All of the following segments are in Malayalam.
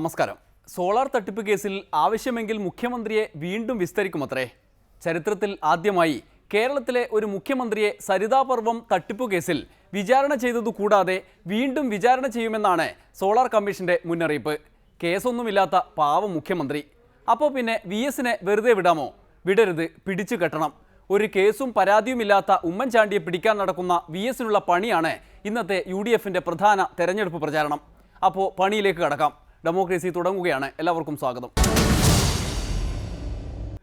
നമസ്കാരം. സോളാർ തട്ടിപ്പ് കേസിൽ ആവശ്യമെങ്കിൽ മുഖ്യമന്ത്രിയെ വീണ്ടും വിസ്തരിക്കുമത്രേ. ചരിത്രത്തിൽ ആദ്യമായി കേരളത്തിലെ ഒരു മുഖ്യമന്ത്രിയെ സരിതാപർവം തട്ടിപ്പു കേസിൽ വിചാരണ ചെയ്തതുകൂടാതെ വീണ്ടും വിചാരണ ചെയ്യുമെന്നാണ് സോളാർ കമ്മീഷന്റെ മുന്നറിയിപ്പ്. കേസൊന്നുമില്ലാത്ത പാവം മുഖ്യമന്ത്രി. അപ്പോൾ പിന്നെ VSനെ വെറുതെ വിടാമോ? വിടരുത്, പിടിച്ചു കെട്ടണം. ഒരു കേസും പരാതിയുമില്ലാത്ത ഉമ്മൻചാണ്ടിയെ പിടിക്കാൻ നടക്കുന്ന VSനുള്ള പണിയാണ് ഇന്നത്തെ UDFന്റെ പ്രധാന തെരഞ്ഞെടുപ്പ് പ്രചാരണം. അപ്പോൾ പണിയിലേക്ക് കടക്കാം. ഡെമോക്രസി തുടങ്ങുകയാണ്. എല്ലാവർക്കും സ്വാഗതം.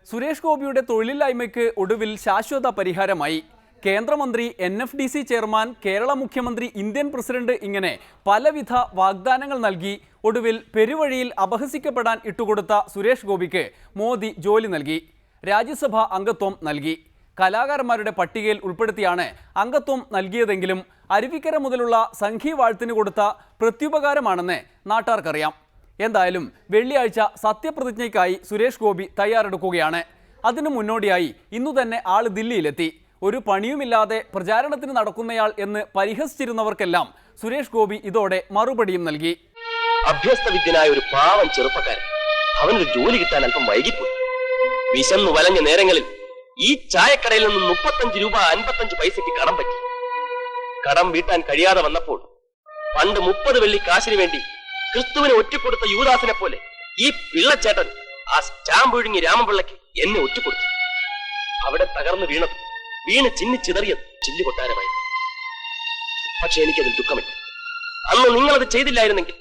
സുരേഷ് ഗോപിയുടെ തൊഴിലില്ലായ്മയ്ക്ക് ഒടുവിൽ ശാശ്വത പരിഹാരമായി. കേന്ദ്രമന്ത്രി, NFDC ചെയർമാൻ, കേരള മുഖ്യമന്ത്രി, ഇന്ത്യൻ പ്രസിഡന്റ് ഇങ്ങനെ പലവിധ വാഗ്ദാനങ്ങൾ നൽകി ഒടുവിൽ പെരുവഴിയിൽ അപഹസിക്കപ്പെടാൻ ഇട്ടുകൊടുത്ത സുരേഷ് ഗോപിക്ക് മോദി ജോലി നൽകി. രാജ്യസഭ അംഗത്വം നൽകി. കലാകാരന്മാരുടെ പട്ടികയിൽ ഉൾപ്പെടുത്തിയാണ് അംഗത്വം നൽകിയതെങ്കിലും അരുവിക്കര മുതലുള്ള സംഘീ വാഴ്ത്തിന് കൊടുത്ത പ്രത്യുപകാരമാണെന്ന് നാട്ടാർക്കറിയാം. എന്തായാലും വെള്ളിയാഴ്ച സത്യപ്രതിജ്ഞയ്ക്കായി സുരേഷ് ഗോപി തയ്യാറെടുക്കുകയാണ്. അതിനു മുന്നോടിയായി ഇന്നു തന്നെ ആള് ദില്ലിയിലെത്തി. ഒരു പണിയുമില്ലാതെ പ്രചാരണത്തിന് നടക്കുന്നയാൾ എന്ന് പരിഹസിച്ചിരുന്നവർക്കെല്ലാം സുരേഷ് ഗോപി ഇതോടെ മറുപടിയും നൽകി. അഭ്യസ്തവിദ്യനായ ഒരു പാവം ചെറുപ്പക്കാരൻ, അവനൊരു ജോലി കിട്ടാൻ അല്പം വൈകിപ്പോയി. വിശന്നു വലഞ്ഞ നേരങ്ങളിൽ ഈ ചായക്കടയിൽ നിന്ന് 35 രൂപ 55 പൈസയ്ക്ക് കടം പറ്റി. കടം വീട്ടാൻ കഴിയാതെ വന്നപ്പോൾ പണ്ട് 30 വെള്ളി കാശിന് വേണ്ടി ക്രിസ്തുവിനെ ഒറ്റക്കൊടുത്ത യൂദാസിനെ പോലെ ഈ പിള്ളച്ചേട്ടൻ ആ സ്റ്റാമ്പ് ഒഴുങ്ങി രാമപിള്ളയ്ക്ക് എന്നെ ഒറ്റക്കൊടുത്തു. അവിടെ തകർന്നു വീണ് ചിന്നിച്ചിതറിയത് ചില്ലു കൊട്ടാരമായി. പക്ഷെ എനിക്കതിൽ ദുഃഖമില്ല. അന്ന് നിങ്ങളത് ചെയ്തില്ലായിരുന്നെങ്കിൽ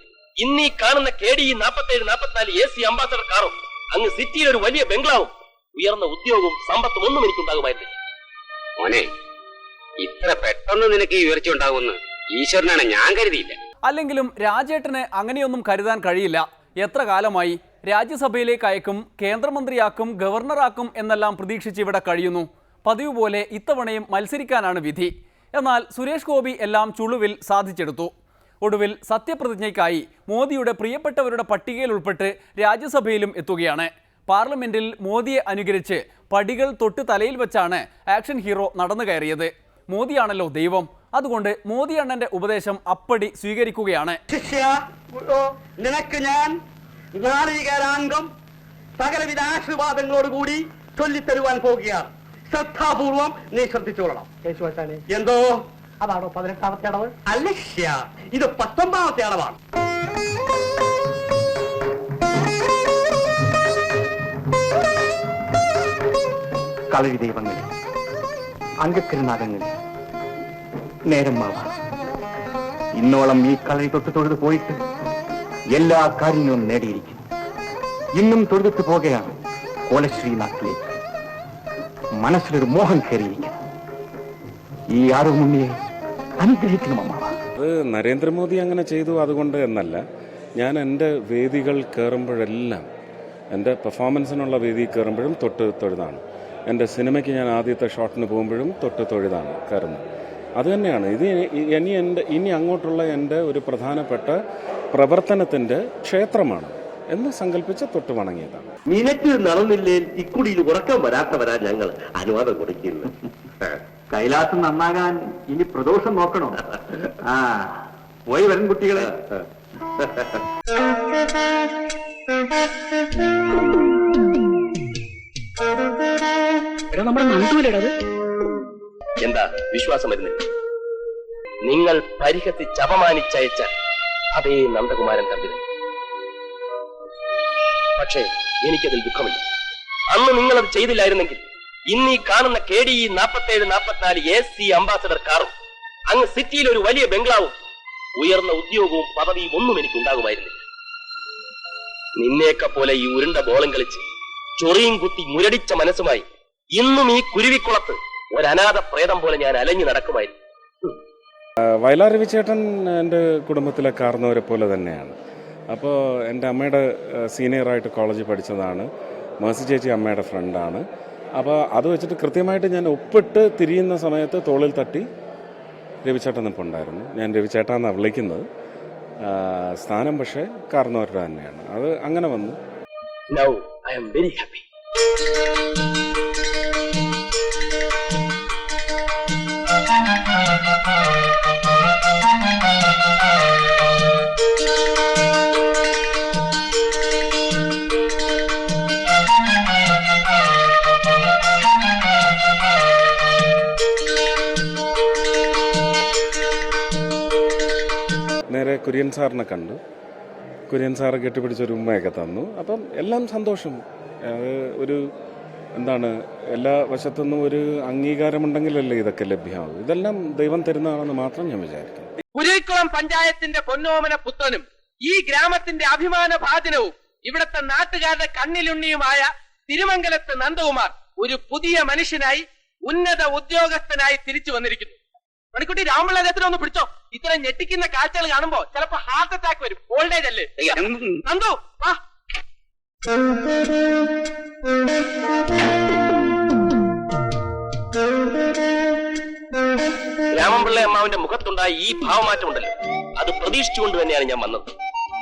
ഇന്നീ കാണുന്ന KDE 4744 AC അംബാസഡർ കാറും അങ്ങ് സിറ്റിയിൽ ഒരു വലിയ ബംഗ്ലാവും ഉയർന്ന ഉദ്യോഗവും സമ്പത്തും ഒന്നും എനിക്കുണ്ടാകുമായിരുന്നില്ല. മോനെ, ഇത്ര പെട്ടെന്ന് നിനക്ക് ഈ ഉയർച്ച ഉണ്ടാകുമെന്ന് ഈശ്വരനാണ് ഞാൻ കരുതിയില്ല. അല്ലെങ്കിലും രാജേട്ടന് അങ്ങനെയൊന്നും കരുതാൻ കഴിയില്ല. എത്ര കാലമായി രാജ്യസഭയിലേക്ക് അയക്കും, കേന്ദ്രമന്ത്രിയാക്കും, ഗവർണറാക്കും എന്നെല്ലാം പ്രതീക്ഷിച്ച് ഇവിടെ കഴിയുന്നു. പതിവ് പോലെ ഇത്തവണയും മത്സരിക്കാനാണ് വിധി. എന്നാൽ സുരേഷ് ഗോപി എല്ലാം ചുളുവിൽ സാധിച്ചെടുത്തു. ഒടുവിൽ സത്യപ്രതിജ്ഞയ്ക്കായി മോദിയുടെ പ്രിയപ്പെട്ടവരുടെ പട്ടികയിൽ ഉൾപ്പെട്ട് രാജ്യസഭയിലും എത്തുകയാണ്. പാർലമെന്റിൽ മോദിയെ അനുകരിച്ച് പടികൾ തൊട്ട് തലയിൽ വെച്ചാണ് ആക്ഷൻ ഹീറോ നടന്നു കയറിയത്. മോദിയാണല്ലോ ദൈവം. അതുകൊണ്ട് മോദി അണ്ണന്റെ ഉപദേശം അപ്പടി സ്വീകരിക്കുകയാണ്. നിനക്ക് ഞാൻ നാളികേരാംഗം സകലവിധ ആശീർവാദങ്ങളോടുകൂടി ചൊല്ലിത്തരുവാൻ പോകുകയാണ്. ശ്രദ്ധാപൂർവം നീ ശ്രദ്ധിച്ചോളണം. എന്തോ അതാണോ 18ാമത്തെ അടവ്? അല്ല, ഇത് 19ാമത്തെ അടവാണ്. കളരി ദൈവങ്ങളെ, അംഗക്കരുനാഗങ്ങളെ, നേരം മാവാ, ഇന്നോളം ഈ കളരി തൊഴുതു പോയിട്ട് എല്ലാ കാര്യങ്ങളും നേടിയിരിക്കുന്നു. ഇന്നും തൊഴുതിട്ട് പോകുകയാണ് കോലശ്രീ നാട്ടിലേക്ക്. മനസ്സിലൊരു മോഹം കയറിയിരിക്കുന്നു. ഈ ആറുമുണ്ണിയെ അനുഗ്രഹിക്കണം അമ്മ. അത് നരേന്ദ്രമോദി അങ്ങനെ ചെയ്തു അതുകൊണ്ട് എന്നല്ല. ഞാൻ എൻ്റെ വേദികൾ കയറുമ്പോഴെല്ലാം, എൻ്റെ പെർഫോമൻസിനുള്ള വേദി കയറുമ്പോഴും തൊഴുതാണ്. എൻ്റെ സിനിമയ്ക്ക് ഞാൻ ആദ്യത്തെ ഷോട്ടിന് പോകുമ്പോഴും തൊഴുതാണ് കയറുന്നത്. അതുതന്നെയാണ് ഇത്. ഇനി അങ്ങോട്ടുള്ള എൻ്റെ ഒരു പ്രധാനപ്പെട്ട പ്രവർത്തനത്തിൻ്റെ ക്ഷേത്രമാണ് എന്ന് സങ്കല്പിച്ച് തൊട്ട് വണങ്ങിയതാണ്. നിനക്ക് നടന്നില്ലേ ഇക്കുടിയിൽ ഉറക്കം വരാത്തവരാ ഞങ്ങൾ അനുവാദം കൊടുക്കുന്നു. കൈലാസം നന്നാകാൻ ഇനി പ്രദോഷം നോക്കണോ? പോയി വരും കുട്ടികളെ. എന്താ വിശ്വാസം വരുന്നില്ല? നിങ്ങൾ പരിഹസിച്ച് അപമാനിച്ചയച്ച അതേ നന്ദകുമാരൻ തമ്പി. പക്ഷേ എനിക്കതിൽ ദുഃഖമില്ല. അന്ന് നിങ്ങളത് ചെയ്തില്ലായിരുന്നെങ്കിൽ ഇന്നീ കാണുന്ന KDE 4744 AC അംബാസഡർ കാറും അങ്ങ് സിറ്റിയിൽ ഒരു വലിയ ബംഗ്ലാവും ഉയർന്ന ഉദ്യോഗവും പദവിയും ഒന്നും എനിക്കുണ്ടാകുമായിരുന്നില്ല. നിന്നെയൊക്കെ പോലെ ഈ ഉരുണ്ട ബോളം കളിച്ച് ചൊറിയും കുത്തി മുരടിച്ച മനസ്സുമായി ഇന്നും ഈ കുരുവിക്കുളത്ത് ഒരനാഥ പ്രേതം പോലെ ഞാൻ അലഞ്ഞു നടക്കുമായിരുന്നു. വയലാർ രവിചേട്ടൻ എൻ്റെ കുടുംബത്തിലെ കാർന്നവരെ പോലെ തന്നെയാണ്. അപ്പോൾ എൻ്റെ അമ്മയുടെ സീനിയറായിട്ട് കോളേജിൽ പഠിച്ചതാണ്. മേഴ്സി ചേച്ചി അമ്മയുടെ ഫ്രണ്ടാണ്. അപ്പോൾ അത് വെച്ചിട്ട് കൃത്യമായിട്ട് ഞാൻ ഒപ്പിട്ട് തിരിയുന്ന സമയത്ത് തോളിൽ തട്ടി രവിചേട്ടൻ നിൽപ്പുണ്ടായിരുന്നു. ഞാൻ രവിചേട്ടാന്നാണ് വിളിക്കുന്നത്. സ്ഥാനം പക്ഷേ കാർന്നവരുടെ തന്നെയാണ്. അത് അങ്ങനെ വന്നു. Now I am very happy. Kurian സാറിനെ കണ്ടു. കുര്യൻ സാറ് കെട്ടിപ്പിടിച്ചൊരു ഉമ്മയൊക്കെ തന്നു. അപ്പം എല്ലാം സന്തോഷം. ഒരു എന്താണ്, എല്ലാ വശത്തുനിന്നും ഒരു അംഗീകാരമുണ്ടെങ്കിലല്ലേ ഇതൊക്കെ ലഭ്യമാകും. ഇതെല്ലാം ദൈവം തരുന്നതാണെന്ന് മാത്രം ഞാൻ വിചാരിക്കുന്നു. കുരിക്കുളം പഞ്ചായത്തിന്റെ പൊന്നോമന പുത്രനും ഈ ഗ്രാമത്തിന്റെ അഭിമാന ഭാജനവും ഇവിടത്തെ നാട്ടുകാരുടെ കണ്ണിലുണ്ണിയുമായ തിരുമംഗലത്ത് നന്ദകുമാർ ഒരു പുതിയ മനുഷ്യനായി, ഉന്നത ഉദ്യോഗസ്ഥനായി തിരിച്ചു വന്നിരിക്കുന്നു. മണിക്കുട്ടി, രാമളകത്തിനൊന്ന് പിടിച്ചോ. ഇത്തരം ഞെട്ടിക്കുന്ന കാഴ്ചകൾ കാണുമ്പോ ചിലപ്പോ ഹാർട്ട് അറ്റാക്ക് വരും. ഓൾഡേജ് അല്ലേ നന്ദു? വാ. രാമൻപിള്ള അമ്മാവിന്റെ മുഖത്തുണ്ടായ ഈ ഭാവമാറ്റം ഉണ്ടല്ലോ, അത് പ്രതീക്ഷിച്ചുകൊണ്ട് തന്നെയാണ് ഞാൻ വന്നത്.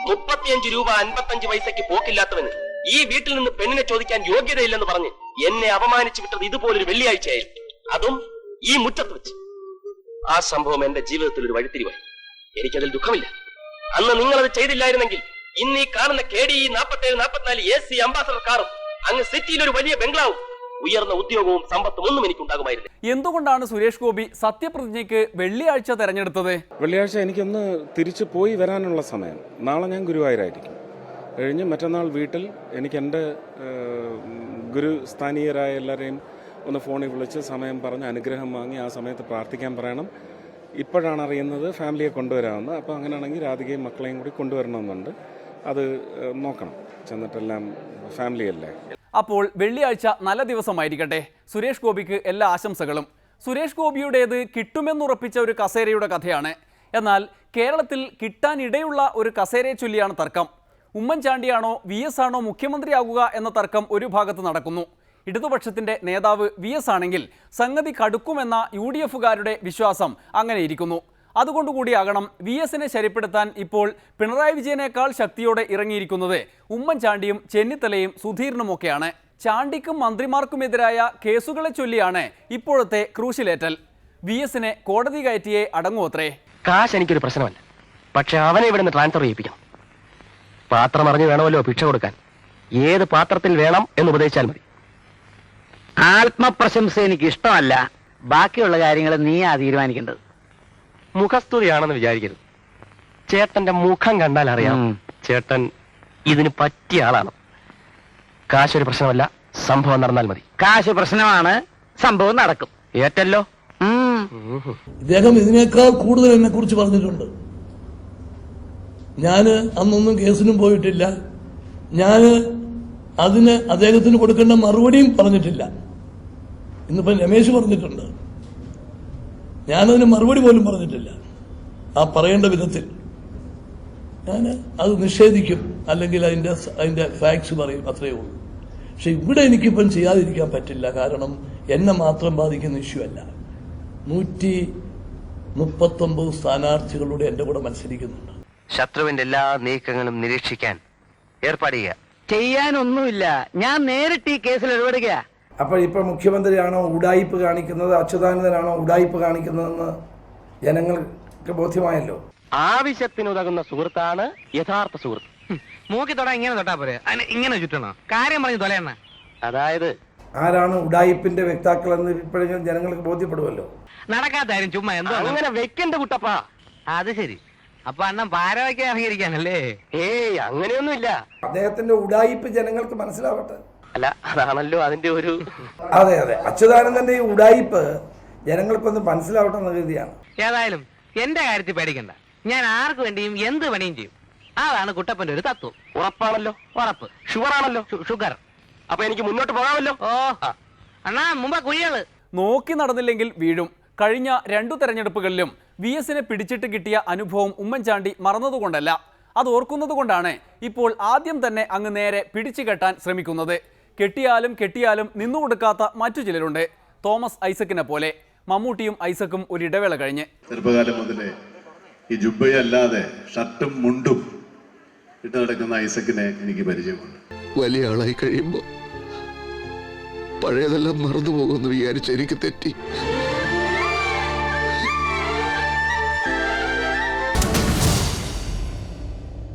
35 രൂപ 55 പൈസയ്ക്ക് പോക്കില്ലാത്തവന് ഈ വീട്ടിൽ നിന്ന് പെണ്ണിനെ ചോദിക്കാൻ യോഗ്യതയില്ലെന്ന് പറഞ്ഞ് എന്നെ അപമാനിച്ചു വിട്ടത് ഇതുപോലൊരു വെള്ളിയാഴ്ചയായിരുന്നു, അതും ഈ മുറ്റത്ത് വെച്ച്. ആ സംഭവം എന്റെ ജീവിതത്തിൽ ഒരു വഴിത്തിരിവായി. എനിക്കതിൽ ദുഃഖമില്ല. അന്ന് നിങ്ങളത് ചെയ്തില്ലായിരുന്നെങ്കിൽ ഇന്ന് ഈ കാണുന്ന KDE 47-44 AC അംബാസഡർ കാറും അങ്ങ് സിറ്റിയിൽ ഒരു വലിയ ബംഗ്ലാവും ഉയർന്ന ഉദ്യോഗവും സമ്പത്തും ഒന്നും എനിക്കുണ്ടാകുമായിരുന്നു. എന്തുകൊണ്ടാണ് സുരേഷ് ഗോപി സത്യപ്രതിജ്ഞയ്ക്ക് വെള്ളിയാഴ്ച തെരഞ്ഞെടുത്തത്? വെള്ളിയാഴ്ച എനിക്കൊന്ന് തിരിച്ചു പോയി വരാനുള്ള സമയം. നാളെ ഞാൻ ഗുരുവായൂരായിരിക്കും. കഴിഞ്ഞ് മറ്റന്നാൾ വീട്ടിൽ എനിക്ക് എൻ്റെ ഗുരുസ്ഥാനീയരായ എല്ലാവരെയും ഒന്ന് ഫോണിൽ വിളിച്ച് സമയം പറഞ്ഞ് അനുഗ്രഹം വാങ്ങി ആ സമയത്ത് പ്രാർത്ഥിക്കാൻ പറയണം. ഇപ്പോഴാണ് അറിയുന്നത് ഫാമിലിയെ കൊണ്ടുവരാമെന്ന്. അപ്പോൾ അങ്ങനെയാണെങ്കിൽ രാധികയും മക്കളെയും കൂടി കൊണ്ടുവരണമെന്നുണ്ട്. അത് നോക്കണം. ചെന്നിട്ടെല്ലാം ഫാമിലിയല്ലേ. അപ്പോൾ വെള്ളിയാഴ്ച നല്ല ദിവസമായിരിക്കട്ടെ. സുരേഷ് ഗോപിക്ക് എല്ലാ ആശംസകളും. സുരേഷ് ഗോപിയുടേത് കിട്ടുമെന്നുറപ്പിച്ച ഒരു കസേരയുടെ കഥയാണ്. എന്നാൽ കേരളത്തിൽ കിട്ടാനിടയുള്ള ഒരു കസേരയെ ചൊല്ലിയാണ് തർക്കം. ഉമ്മൻചാണ്ടിയാണോ VS ആണോ മുഖ്യമന്ത്രിയാകുക എന്ന തർക്കം ഒരു ഭാഗത്ത് നടക്കുന്നു. ഇടതുപക്ഷത്തിന്റെ നേതാവ് VS ആണെങ്കിൽ സംഗതി കടുക്കുമെന്ന UDF-കാരുടെ വിശ്വാസം അങ്ങനെ ഇരിക്കുന്നു. അതുകൊണ്ടുകൂടിയാകണം VS-നെ ശരിപ്പെടുത്താൻ ഇപ്പോൾ പിണറായി വിജയനേക്കാൾ ശക്തിയോടെ ഇറങ്ങിയിരിക്കുന്നത് ഉമ്മൻചാണ്ടിയും ചെന്നിത്തലയും സുധീറിനുമൊക്കെയാണ്. ചാണ്ടിക്കും മന്ത്രിമാർക്കുമെതിരായ കേസുകളെ ചൊല്ലിയാണ് ഇപ്പോഴത്തെ ക്രൂശിലേറ്റൽ. VS-നെ കോടതി കയറ്റിയേ അടങ്ങുവത്രേ. കാശ് എനിക്കൊരു പ്രശ്നമല്ല, പക്ഷെ അവനെ ഇവിടെ നിന്ന് ട്രാൻസ്ഫർ ചെയ്യിപ്പിക്കണം. പാത്രം അറിഞ്ഞു വേണമല്ലോ ഭിക്ഷ കൊടുക്കാൻ. ഏത് പാത്രത്തിൽ വേണം എന്ന് ഉപദേശിച്ചാൽ മതി. ആത്മപ്രശംസ എനിക്ക് ഇഷ്ടമല്ല. ബാക്കിയുള്ള കാര്യങ്ങൾ നീയാ തീരുമാനിക്കേണ്ടത്. മുഖസ്തുതിയാണെന്ന് വിചാരിക്കരുത്. ചേട്ടന്റെ മുഖം കണ്ടാൽ അറിയാം ചേട്ടൻ ഇതിന് പറ്റിയ ആളാണ്. കാശൊരു പ്രശ്നമല്ല, സംഭവം നടന്നാൽ മതി. കാശ് പ്രശ്നമാണ്, സംഭവം നടക്കും. ഏറ്റല്ലോ. ഇദ്ദേഹം ഇതിനേക്കാൾ കൂടുതൽ എന്നെ കുറിച്ച് പറഞ്ഞിട്ടുണ്ട്. ഞാൻ അന്നൊന്നും കേസിനും പോയിട്ടില്ല. ഞാൻ അതിന് അദ്ദേഹത്തിന് കൊടുക്കേണ്ട മറുപടിയും പറഞ്ഞിട്ടില്ല. ഇന്നിപ്പം രമേശ് പറഞ്ഞിട്ടുണ്ട്, ഞാനതിന് മറുപടി പോലും പറഞ്ഞിട്ടില്ല. ആ പറയേണ്ട വിധത്തിൽ ഞാൻ അത് നിഷേധിക്കും, അല്ലെങ്കിൽ അതിന്റെ ഫാക്ട്സ് പറയും, അത്രയേ ഉള്ളൂ. പക്ഷെ ഇവിടെ എനിക്കിപ്പം ചെയ്യാതിരിക്കാൻ പറ്റില്ല. കാരണം എന്നെ മാത്രം ബാധിക്കുന്ന ഇഷ്യൂ അല്ല. 139 സ്ഥാനാർത്ഥികളുടെ എന്റെ കൂടെ മത്സരിക്കുന്നുണ്ട്. ശത്രുവിന്റെ എല്ലാ നീക്കങ്ങളും നിരീക്ഷിക്കാൻ ഏർപ്പാട് ചെയ്യാനൊന്നുമില്ല. ഞാൻ നേരിട്ട് ഈ കേസിൽ ഇടപെടുക. അപ്പോൾ ഇപ്പോൾ മുഖ്യമന്ത്രിയാണോ ഉഡായിപ്പ് കാണിക്കുന്നത്, അച്യുതാനന്ദനാണോ ഉഡായിപ്പ് കാണിക്കുന്നതെന്ന് ജനങ്ങൾക്ക് ബോധ്യമായല്ലോ. ആവശ്യത്തിനുതകുന്ന സുഹൃത്താണ് യഥാർത്ഥ സുഹൃത്ത്. മൂക്കി തൊടാ ഇങ്ങനെ തൊട്ടാ പോരെ, ഇങ്ങനെ ചുറ്റണോ? കാര്യം പറഞ്ഞു തൊലയണ്ണ. അതായത് ആരാണ് ഉഡായിപ്പിന്റെ വ്യക്താക്കളെന്ന് ഇപ്പോഴെങ്കിലും ജനങ്ങൾക്ക് ബോധ്യപ്പെടുമല്ലോ. നടക്കാത്ത കാര്യം ചുമ്മാ എന്തോ അങ്ങനെ വെക്കണ്ട കുട്ടപ്പാ. അത് ശരി. അപ്പൊ അണ്ണൻ പാരവയ്ക്കാൻ ഇറങ്ങിയിരിക്കാനല്ലേ? ഏയ് അങ്ങനെയൊന്നുമില്ല. അദ്ദേഹത്തിന്റെ ഉഡായിപ്പ് ജനങ്ങൾക്ക് മനസ്സിലാവട്ടെ. അല്ല, അതാണല്ലോ അതിന്റെ ഒരു. അതെ അതെ, അച്യുതാനന്ദന്റെ ഈ ഉഡായിപ്പ് ജനങ്ങൾക്കൊന്ന് മനസ്സിലാവട്ടെ എന്ന രീതിയാണ്. ഏതായാലും എന്റെ കാര്യത്തിൽ പേടിക്കണ്ട. ഞാൻ ആർക്ക് വേണ്ടിയും എന്ത് പണിയും ചെയ്യും. അതാണ് കുട്ടപ്പന്റെ ഒരു തത്വം. ഉറപ്പാണല്ലോ? ഉറപ്പ്. ഷുവറാണല്ലോ? ഷുഗർ. അപ്പൊ എനിക്ക് മുന്നോട്ട് പോകാമല്ലോ? ഓ അണ്ണാ, മുമ്പ് കുഴികള് നോക്കി നടന്നില്ലെങ്കിൽ വീഴും. കഴിഞ്ഞ 2 തെരഞ്ഞെടുപ്പുകളിലും VS-നെ പിടിച്ചിട്ട് കിട്ടിയ അനുഭവം ഉമ്മൻചാണ്ടി മറന്നതുകൊണ്ടല്ല, അത് ഓർക്കുന്നതുകൊണ്ടാണ് ഇപ്പോൾ ആദ്യം തന്നെ അങ്ങ് നേരെ പിടിച്ചു കെട്ടാൻ ശ്രമിക്കുന്നത്. കെട്ടിയാലും നിന്നുകൊടുക്കാത്ത മറ്റു ചിലരുണ്ട്. തോമസ് ഐസക്കിനെ പോലെ. മമ്മൂട്ടിയും ഐസക്കും ഒരു ഇടവേള കഴിഞ്ഞ്. ചെറുപ്പകാലം മുതലേ ഈ ജുബ്ബയല്ലാതെ ഷർട്ടും മുണ്ടും ഇട്ട് നടക്കുന്ന ഐസക്കിനെ എനിക്ക് പരിചയമുണ്ട്. വലിയ ആളായി കഴിയുമ്പോൾ പഴയതെല്ലാം മറന്നു പോകുമെന്ന് വിചാരിച്ച് എനിക്ക് തെറ്റി.